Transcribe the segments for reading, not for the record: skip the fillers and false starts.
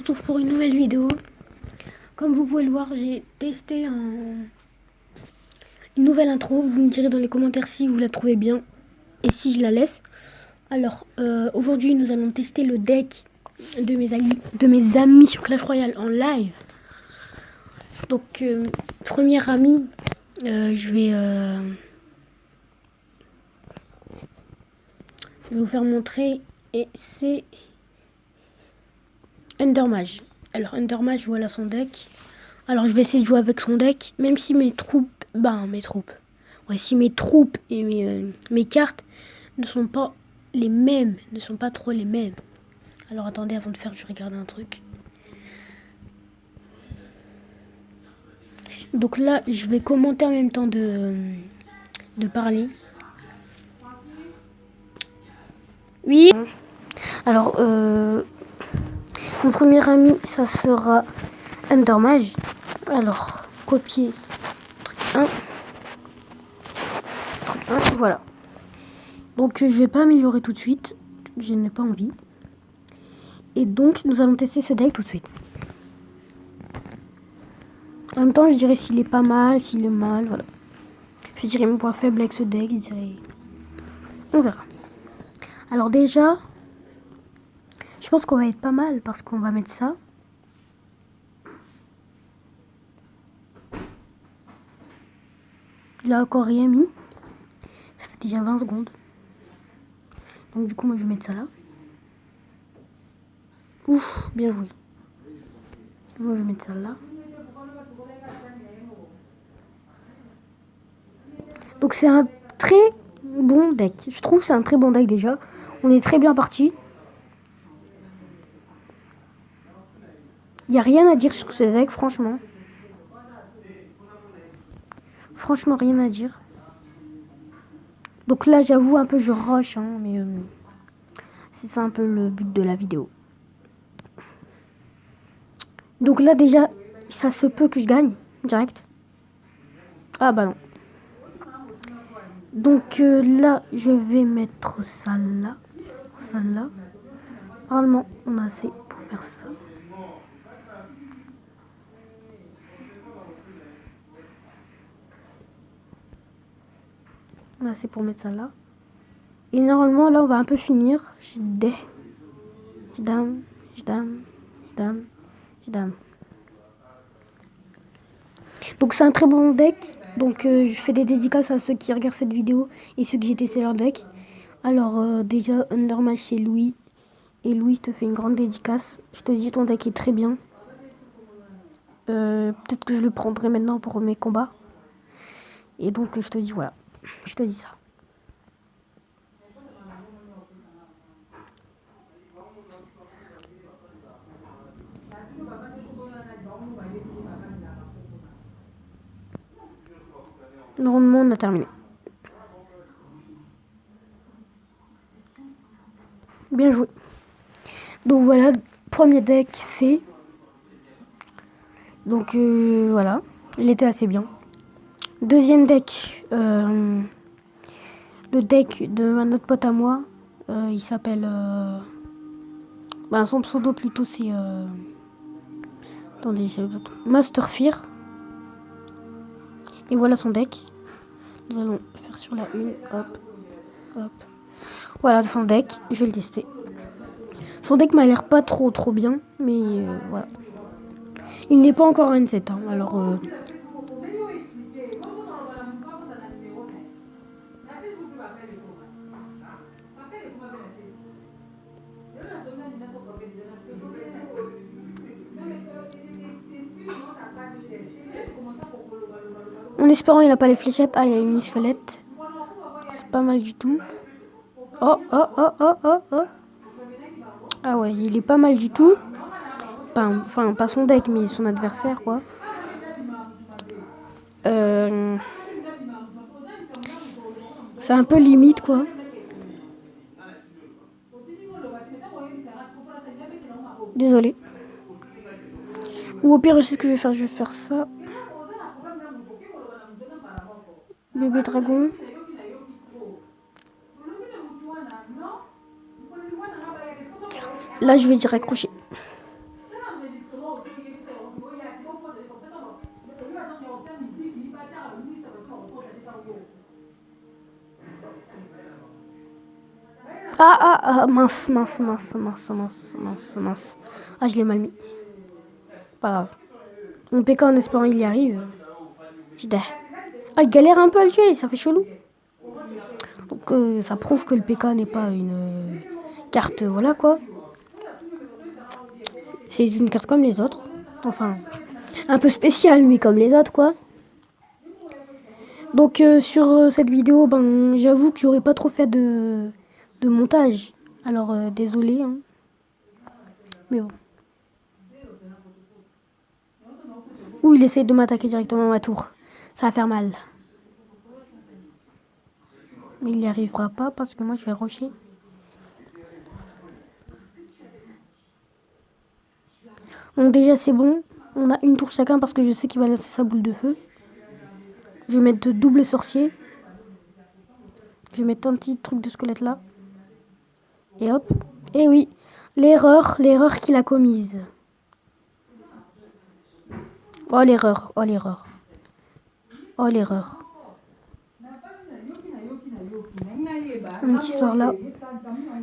retrouve pour une nouvelle vidéo. Comme vous pouvez le voir, j'ai testé une nouvelle intro. Vous me direz dans les commentaires si vous la trouvez bien et si je la laisse. Alors, aujourd'hui, nous allons tester le deck de mes amis sur Clash Royale en live. Donc, premier ami, je vais vous faire montrer. Et c'est Undermage. Alors, Undermage, voilà son deck. Alors, je vais essayer de jouer avec son deck, même si mes troupes... Ouais, si mes troupes et mes cartes ne sont pas les mêmes, ne sont pas trop les mêmes. Alors, attendez, avant de faire, je regarde un truc. Donc là, je vais commenter en même temps de parler. Oui. Alors, mon premier ami, ça sera Undermage. Alors, copier truc 1. Truc 1, voilà. Donc, je vais pas améliorer tout de suite. Je n'ai pas envie. Et donc, nous allons tester ce deck tout de suite. En même temps, je dirais s'il est pas mal, s'il est mal, voilà. Je dirais mon point faible avec ce deck, je dirais... On verra. Alors déjà, je pense qu'on va être pas mal parce qu'on va mettre ça. Il a encore rien mis. Ça fait déjà 20 secondes. Donc du coup, moi je vais mettre ça là. Ouf, bien joué. Moi je vais mettre ça là. Donc c'est un très bon deck. Je trouve que c'est un très bon deck déjà. On est très bien parti. Il n'y a rien à dire sur ce deck, franchement. Franchement, rien à dire. Donc là, j'avoue, un peu, je rush, hein, mais c'est un peu le but de la vidéo. Donc là, déjà, ça se peut que je gagne, direct. Ah bah non. Donc là, je vais mettre ça là. Ça là. Normalement, on a assez pour faire ça. On a assez pour mettre ça là. Et normalement, là, on va un peu finir. Jdam. Donc c'est un très bon deck. Donc je fais des dédicaces à ceux qui regardent cette vidéo et ceux qui j'ai testé leur deck. Alors déjà, Undermage, c'est Louis. Et Louis, je te fais une grande dédicace. Je te dis, ton deck est très bien. Peut-être que je le prendrai maintenant pour mes combats. Et donc je te dis, voilà. Je te dis ça. Normalement, on a terminé. Bien joué. Donc voilà, premier deck fait. Donc voilà, il était assez bien. Deuxième deck, le deck de notre pote à moi, il s'appelle... son pseudo plutôt c'est... attendez, c'est Master Fear. Et voilà son deck. Nous allons faire sur la une, hop, hop. Voilà son deck, je vais le tester. Son deck m'a l'air pas trop bien, mais voilà. Il n'est pas encore un N7, hein, alors... En espérant il a pas les fléchettes. Ah, il a une squelette. C'est pas mal du tout. Oh. Ah ouais, il est pas mal du tout. Enfin, pas son deck, mais son adversaire, quoi. C'est un peu limite, quoi. Désolé. Ou au pire, je sais ce que je vais faire. Je vais faire ça. Bébé dragon. Là, je vais direct crochet. Mince, mince, mince, mince, mince, mince, mince. Ah, je l'ai mal mis. Pas grave. Mon PK en espérant il y arrive. Ah, il galère un peu à le tuer, ça fait chelou. Donc ça prouve que le PK n'est pas une carte, voilà quoi. C'est une carte comme les autres. Enfin, un peu spéciale, mais comme les autres quoi. Donc sur cette vidéo, ben j'avoue que j'aurais pas trop fait de montage. Alors désolé. Hein. Mais bon. Ou il essaie de m'attaquer directement à ma tour. Ça va faire mal. Mais il n'y arrivera pas parce que moi je vais rusher. Donc déjà c'est bon. On a une tour chacun parce que je sais qu'il va lancer sa boule de feu. Je vais mettre double sorcier. Je vais mettre un petit truc de squelette là. Et hop. Et oui. L'erreur qu'il a commise. Oh l'erreur. Oh l'erreur. Oh l'erreur. Une petite histoire là.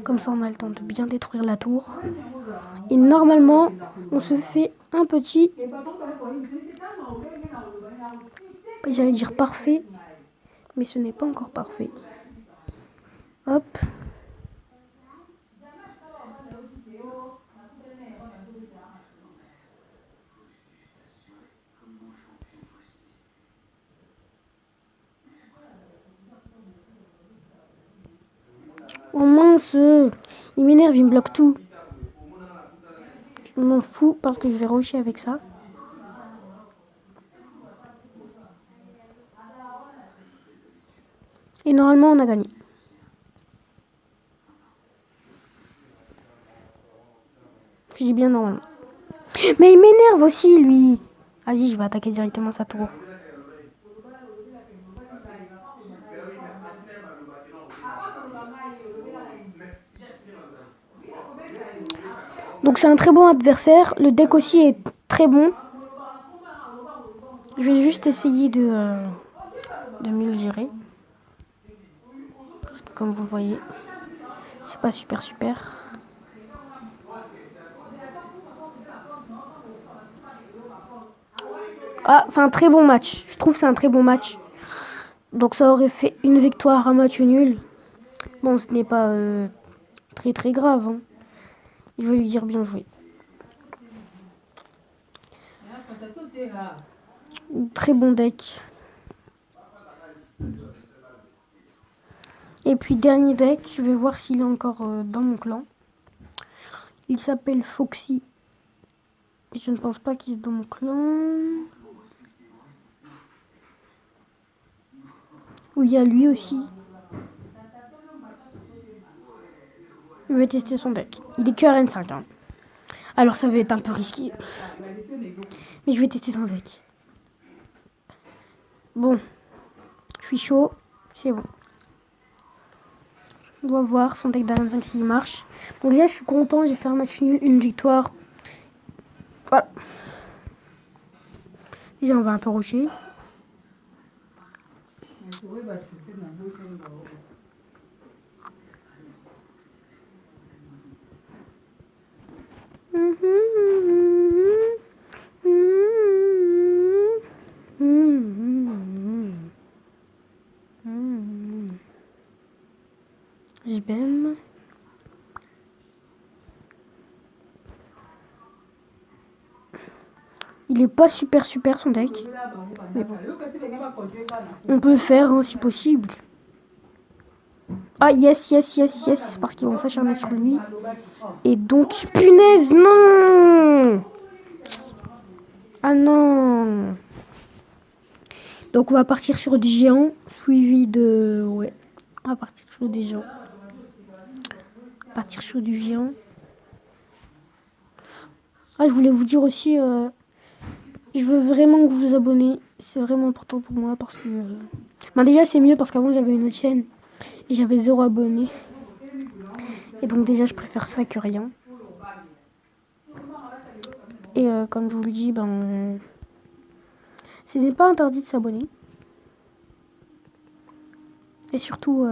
Comme ça on a le temps de bien détruire la tour. Et normalement on se fait un petit... J'allais dire parfait. Mais ce n'est pas encore parfait. Hop. Oh mince. Il m'énerve, il me bloque tout. Je m'en fous parce que je vais rusher avec ça. Et normalement on a gagné. Je dis bien normalement. Mais il m'énerve aussi lui. Vas-y, je vais attaquer directement sa tour. Donc c'est un très bon adversaire. Le deck aussi est très bon. Je vais juste essayer de mieux le gérer. Parce que comme vous le voyez, c'est pas super. Ah, c'est un très bon match. Je trouve que c'est un très bon match. Donc ça aurait fait une victoire, un match nul. Bon, ce n'est pas très grave. Hein. Je vais lui dire bien joué. Très bon deck. Et puis dernier deck, je vais voir s'il est encore dans mon clan. Il s'appelle Foxy. Je ne pense pas qu'il est dans mon clan. Oui, il y a lui aussi. Je vais tester son deck. Il est que RN5. Hein. Alors ça va être un peu risqué. Mais je vais tester son deck. Bon. Je suis chaud. C'est bon. On va voir son deck d'RN5 s'il marche. Donc déjà je suis content. J'ai fait un match nul, une victoire. Voilà. Déjà on va un peu rusher. JBM. Il est pas super son deck. Mais bon. On peut faire hein, si possible. Ah yes. Parce qu'ils vont s'acharner sur lui. Et donc, punaise, non. Ah non. Donc on va partir sur du géant. Suivi de... Ouais. On va partir sur des géants. Partir sur du géant. Ah, je voulais vous dire aussi... je veux vraiment que vous vous abonnez. C'est vraiment important pour moi parce que... Ben déjà, c'est mieux parce qu'avant, j'avais une autre chaîne. Et j'avais 0 abonnés. Et donc déjà, je préfère ça que rien. Et comme je vous le dis, ben... Ce n'est pas interdit de s'abonner. Et surtout,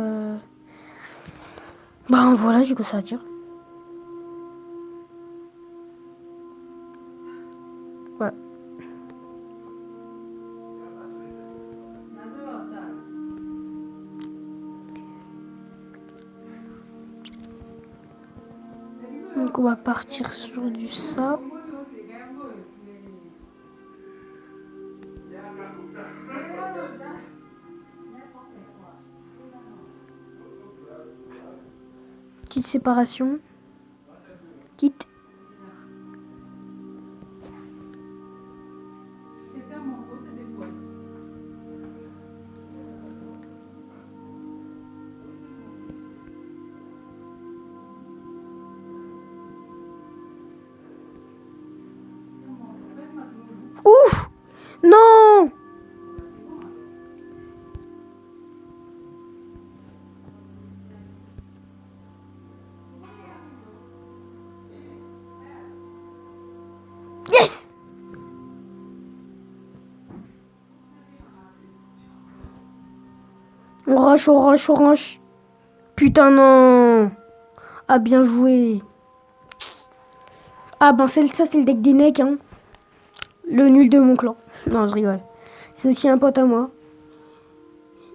ben voilà, j'ai que ça à dire. Voilà. Donc on va partir sur du ça. Petite séparation. Petite. Ouf! Non! Yes! On rush, on rush, on rush. Putain, non! Ah, bien joué. Ah, ben, ça, c'est le deck des necks, hein. Le nul de mon clan. Non, je rigole. C'est aussi un pote à moi.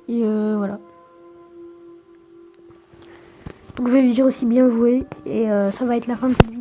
Et voilà. Donc, je vais lui dire aussi bien joué. Et ça va être la fin de cette vidéo.